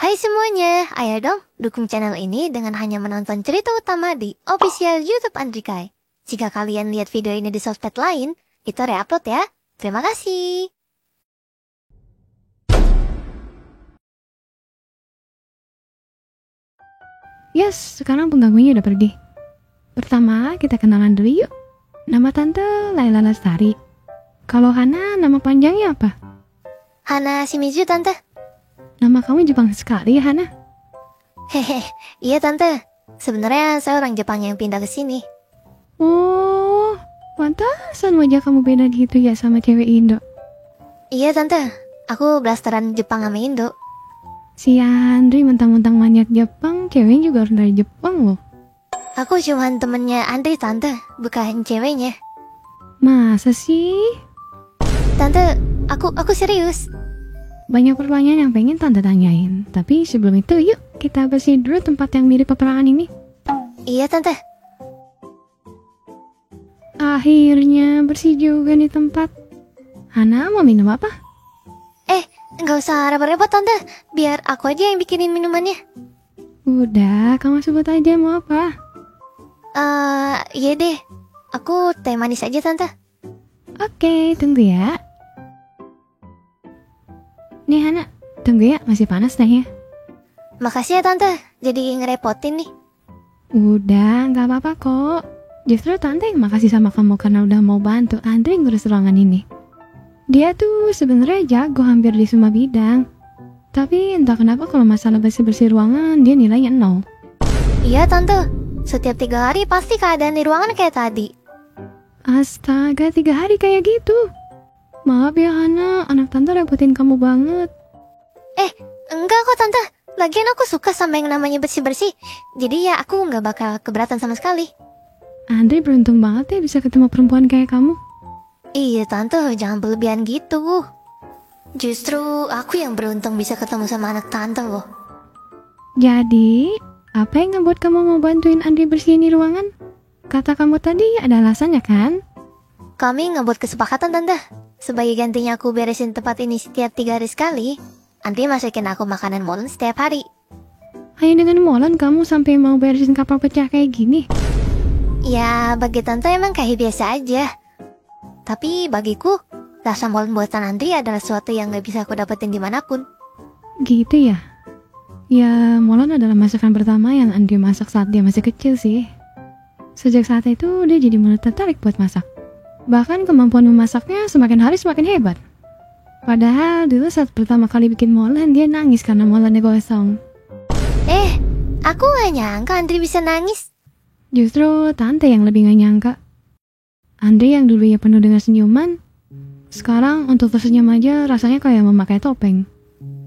Hai semuanya, ayo dong dukung channel ini dengan hanya menonton cerita utama di official YouTube Andrikai. Jika kalian lihat video ini di sosmed lain, itu reupload ya. Terima kasih. Yes, sekarang pengganggunya udah pergi. Pertama, kita kenalan dulu yuk. Nama Tante Laila Lestari. Kalau Hana, nama panjangnya apa? Hana Shimizu, Tante. Nama kamu Jepang sekali ya, Hana? Hehe, iya Tante. Sebenarnya saya orang Jepang yang pindah ke sini. Oh, pantasan wajah kamu beda gitu ya sama cewek Indo. Iya Tante, aku blasteran Jepang sama Indo. Si Andri mentang-mentang maniak Jepang, ceweknya juga orang dari Jepang loh. Aku cuma temennya Andri Tante, bukan ceweknya. Masa sih? Tante, aku serius. Banyak pertanyaan yang pengen Tante tanyain. Tapi sebelum itu yuk kita bersihin dulu tempat yang mirip peperangan ini. Iya Tante. Akhirnya bersih juga nih tempat. Hana mau minum apa? Nggak usah repot-repot Tante, biar aku aja yang bikinin minumannya. Udah, kamu sebut aja mau apa. Iya deh, aku teh manis aja Tante. Oke, tunggu ya. Nih Hana, tunggu ya, masih panas tehnya. Makasih ya Tante, jadi ngerepotin nih. Udah, gak apa-apa kok. Justru Tante yang makasih sama kamu karena udah mau bantu Andri ngurus ruangan ini. Dia tuh sebenarnya jago hampir di semua bidang. Tapi entah kenapa kalau masalah bersih-bersih ruangan dia nilainya 0. Iya Tante, setiap 3 hari pasti keadaan di ruangan kayak tadi. Astaga, 3 hari kayak gitu. Maaf ya Hana, anak Tante repotin kamu banget. Enggak kok Tante, lagian aku suka sama yang namanya bersih-bersih. Jadi ya aku nggak bakal keberatan sama sekali. Andri beruntung banget ya bisa ketemu perempuan kayak kamu. Iya Tante, jangan berlebihan gitu. Justru aku yang beruntung bisa ketemu sama anak Tante loh. Jadi, apa yang ngebuat kamu mau bantuin Andri bersihin di ruangan? Kata kamu tadi ada alasannya kan? Kami ngebuat kesepakatan Tante. Sebagai gantinya aku beresin tempat ini setiap 3 hari sekali, Andri masukin aku makanan molen setiap hari. Hanya dengan molen kamu sampai mau beresin kapal pecah kayak gini? Ya, bagi Tante emang kayak biasa aja. Tapi bagiku, rasa molen buatan Andri adalah sesuatu yang gak bisa aku dapetin dimanapun. Gitu ya? Ya, molen adalah masakan pertama yang Andri masak saat dia masih kecil sih. Sejak saat itu, dia jadi mulai tertarik buat masak. Bahkan kemampuan memasaknya semakin hari semakin hebat. Padahal dulu saat pertama kali bikin molen, dia nangis karena molennya gosong. Aku gak nyangka Andri bisa nangis. Justru Tante yang lebih gak nyangka. Andri yang dulu ya penuh dengan senyuman, sekarang untuk tersenyum aja rasanya kayak memakai topeng.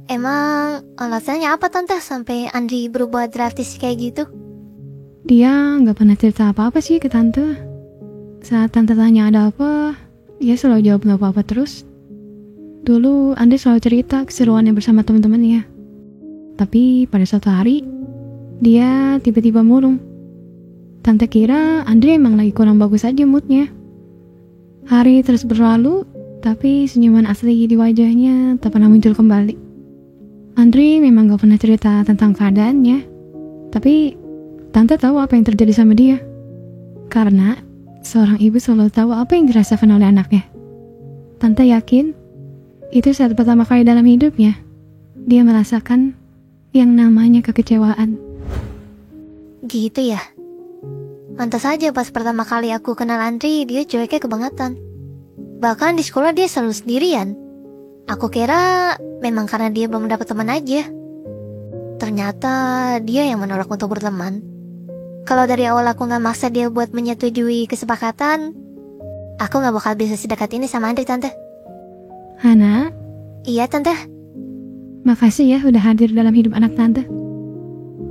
Emang alasannya apa Tante sampai Andri berubah drastis kayak gitu? Dia gak pernah cerita apa-apa sih ke Tante. Saat Tante tanya ada apa, dia selalu jawab gak apa-apa terus. Dulu Andri selalu cerita keseruannya bersama teman-temannya. Tapi pada suatu hari, dia tiba-tiba murung. Tante kira Andri emang lagi kurang bagus aja moodnya. Hari terus berlalu, tapi senyuman asli di wajahnya tak pernah muncul kembali. Andri memang gak pernah cerita tentang keadaannya. Tapi Tante tahu apa yang terjadi sama dia. Karena seorang ibu selalu tahu apa yang dirasakan oleh anaknya. Tante yakin itu saat pertama kali dalam hidupnya dia merasakan yang namanya kekecewaan. Gitu ya? Pantas aja pas pertama kali aku kenal Andri, dia cueknya kebangetan. Bahkan di sekolah dia selalu sendirian. Aku kira memang karena dia belum dapat teman aja. Ternyata dia yang menolak untuk berteman. Kalau dari awal aku gak maksa dia buat menyetujui kesepakatan, aku gak bakal bisa sedekat ini sama Andri Tante. Hana, Iya Tante. makasih ya udah hadir dalam hidup anak Tante.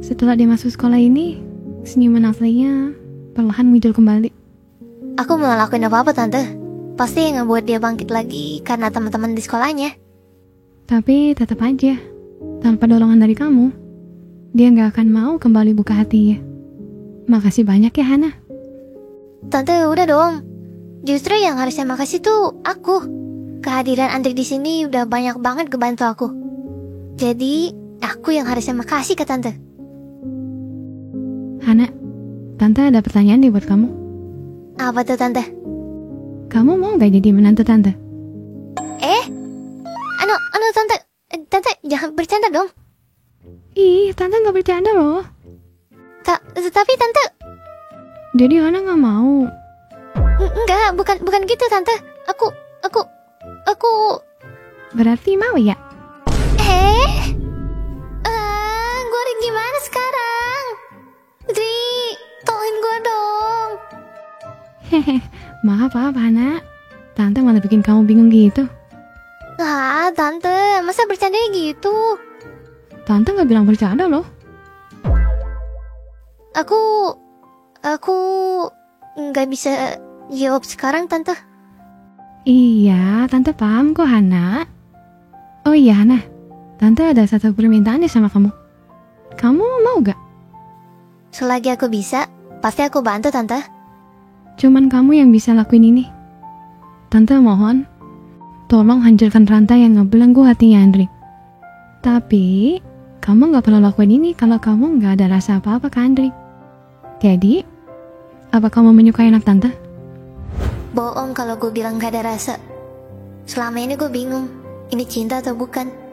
Setelah dia masuk sekolah ini, senyuman aslinya perlahan muncul kembali. Aku mau lakuin apa-apa Tante. Pasti yang ngebuat dia bangkit lagi karena teman-teman di sekolahnya. Tapi tetap aja, tanpa dorongan dari kamu, dia gak akan mau kembali buka hatinya. Makasih banyak ya Hana. Tante udah dong. Justru yang harusnya makasih tuh aku. Kehadiran Andri di sini udah banyak banget ngebantu aku. Jadi aku Aku yang harusnya makasih ke tante. Hana, tante ada pertanyaan nih buat kamu. Apa tuh tante? Kamu mau gak jadi menantu tante? Tante jangan bercanda dong. Ih, tante gak bercanda loh. Tapi tante, Jadi Hana gak mau. enggak, bukan gitu tante. Aku Berarti mau ya? gue gimana sekarang? Dri, tolongin gue dong. Hehe, maaf Hana. Tante malah bikin kamu bingung gitu. Tante, masa bercandanya gitu? Tante gak bilang bercanda loh. Aku nggak bisa jawab sekarang tante. Iya, tante paham kok Hana. Oh iya Hana, tante ada satu permintaan nih sama kamu. Kamu mau gak? Selagi aku bisa, pasti aku bantu tante. Cuman kamu yang bisa lakuin ini. Tante mohon, tolong hancurkan rantai yang ngebelenggu hatinya Andri. Tapi, kamu gak perlu lakuin ini kalau kamu gak ada rasa apa-apa ke Andri. Jadi, apa kamu menyukai anak tante? Bohong kalau gue bilang gak ada rasa. Selama ini gue bingung, ini cinta atau bukan.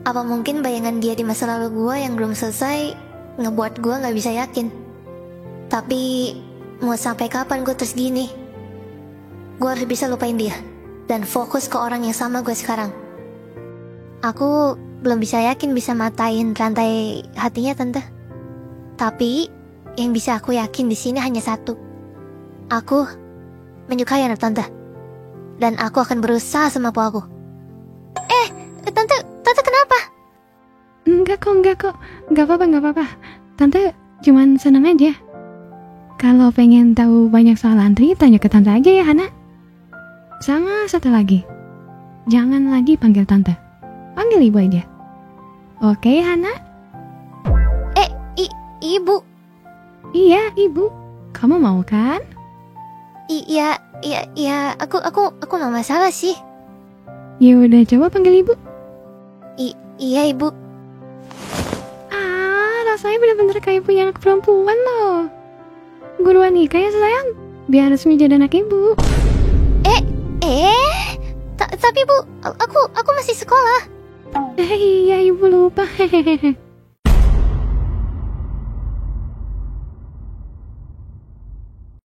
Apa mungkin bayangan dia di masa lalu gue yang belum selesai ngebuat gue gak bisa yakin. Tapi, mau sampai kapan gue terus gini? Gue harus bisa lupain dia dan fokus ke orang yang sama gue sekarang. Aku belum bisa yakin bisa matain rantai hatinya tante. Tapi yang bisa aku yakin di sini hanya satu. Aku menyukai anak tante. Dan aku akan berusaha semampu aku. Tante kenapa? Enggak kok. Enggak apa-apa. Tante cuman senang aja. Kalau pengen tahu banyak soal Andri, tanya ke tante aja ya Hana. Sama satu lagi, jangan lagi panggil tante. Panggil ibu aja. Oke Hana? Ibu. Iya, ibu. Kamu mau kan? Iya, aku nggak masalah sih. Ya udah, coba panggil ibu. Iya, ibu. Rasanya bener-bener kayak punya anak perempuan loh. Guruan nikah ya sayang, biar resmi jadi anak ibu. Tapi bu, aku masih sekolah. Iya, ibu lupa. Hehehe.